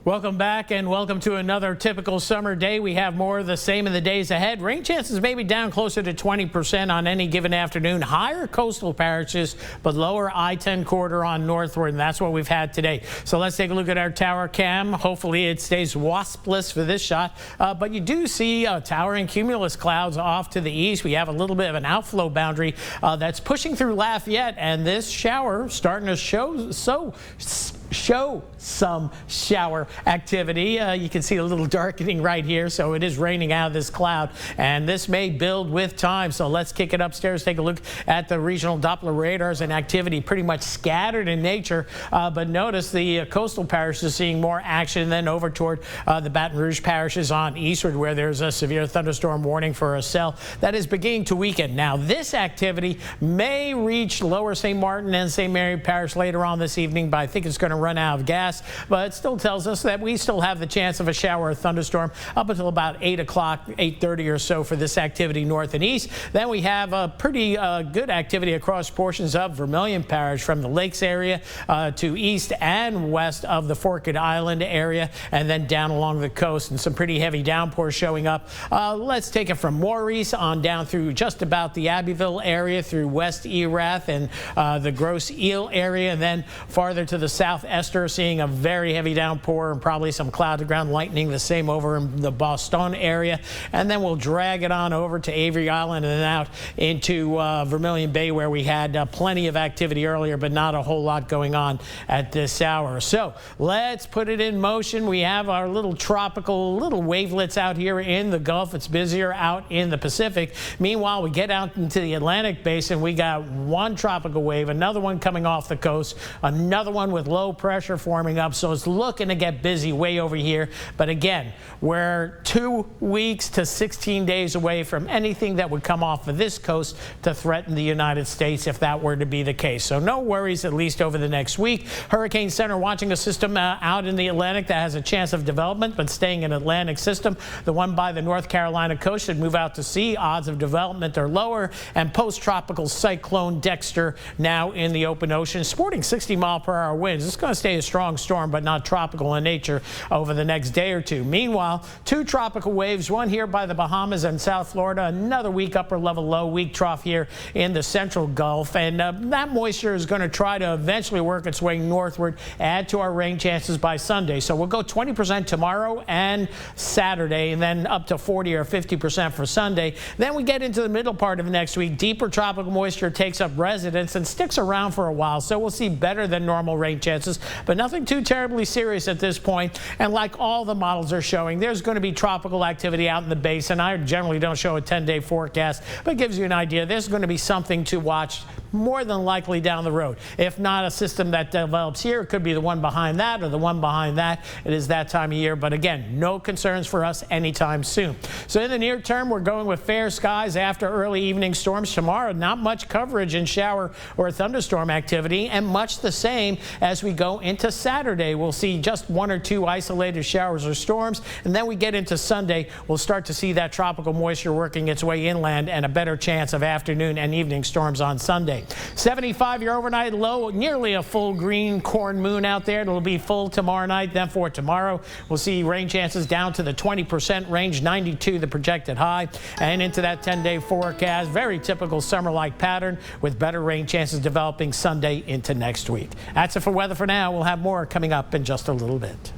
Welcome back and welcome to another typical summer day. We have more of the same in the days ahead. Rain chances may be down closer to 20% on any given afternoon. Higher coastal parishes, but lower I-10 corridor on northward, and that's what we've had today. So let's take a look at our tower cam. Hopefully it stays waspless for this shot, but you do see towering cumulus clouds off to the east. We have a little bit of an outflow boundary that's pushing through Lafayette, and this shower starting to show some shower activity. You can see a little darkening right here, so it is raining out of this cloud, and this may build with time. So let's kick it upstairs, take a look at the regional Doppler radars, and activity pretty much scattered in nature, but notice the coastal parishes seeing more action than over toward the Baton Rouge parishes on eastward, where there's a severe thunderstorm warning for a cell that is beginning to weaken. Now this activity may reach lower St. Martin and St. Mary Parish later on this evening, but I think it's going to run out of gas, but it still tells us that we still have the chance of a shower or thunderstorm up until about 8 o'clock, 8:30 or so for this activity north and east. Then we have a pretty good activity across portions of Vermilion Parish from the lakes area to east and west of the Forked Island area, and then down along the coast, and some pretty heavy downpours showing up. Let's take it from Maurice on down through just about the Abbeville area through West Erath and the Grosse Ile area, and then farther to the southeaster, seeing a very heavy downpour and probably some cloud to ground lightning, the same over in the Boston area. And then we'll drag it on over to Avery Island and then out into Vermilion Bay, where we had plenty of activity earlier, but not a whole lot going on at this hour. So let's put it in motion. We have our little tropical wavelets out here in the Gulf. It's busier out in the Pacific. Meanwhile, we get out into the Atlantic basin. We got one tropical wave, another one coming off the coast, another one with low pressure forming up. So it's looking to get busy way over here. But again, we're 2 weeks to 16 days away from anything that would come off of this coast to threaten the United States if that were to be the case. So no worries, at least over the next week. Hurricane Center watching a system out in the Atlantic that has a chance of development, but staying an Atlantic system. The one by the North Carolina coast should move out to sea. Odds of development are lower. And post-tropical cyclone Dexter now in the open ocean, sporting 60-mile-per-hour winds. It's going to stay a strong storm, but not tropical in nature over the next day or two. Meanwhile, two tropical waves, one here by the Bahamas and South Florida, another weak upper level low, weak trough here in the central Gulf, and that moisture is going to try to eventually work its way northward, add to our rain chances by Sunday. So we'll go 20% tomorrow and Saturday, and then up to 40 or 50% for Sunday. Then we get into the middle part of next week. Deeper tropical moisture takes up residence and sticks around for a while, so we'll see better than normal rain chances, but nothing too terribly serious at this point. And like all the models are showing, there's going to be tropical activity out in the basin. I generally don't show a 10-day forecast, but it gives you an idea. There's going to be something to watch more than likely down the road. If not a system that develops here, it could be the one behind that or the one behind that. It is that time of year, but again, no concerns for us anytime soon. So in the near term, we're going with fair skies after early evening storms. Tomorrow, not much coverage in shower or thunderstorm activity, and much the same as we go into Saturday. We'll see just one or two isolated showers or storms, and then we get into Sunday, we'll start to see that tropical moisture working its way inland and a better chance of afternoon and evening storms on Sunday. 75-year overnight low, nearly a full green corn moon out there. It'll be full tomorrow night. Then for tomorrow, we'll see rain chances down to the 20% range, 92 the projected high, and into that 10-day forecast. Very typical summer-like pattern with better rain chances developing Sunday into next week. That's it for weather for now. We'll have more coming up in just a little bit.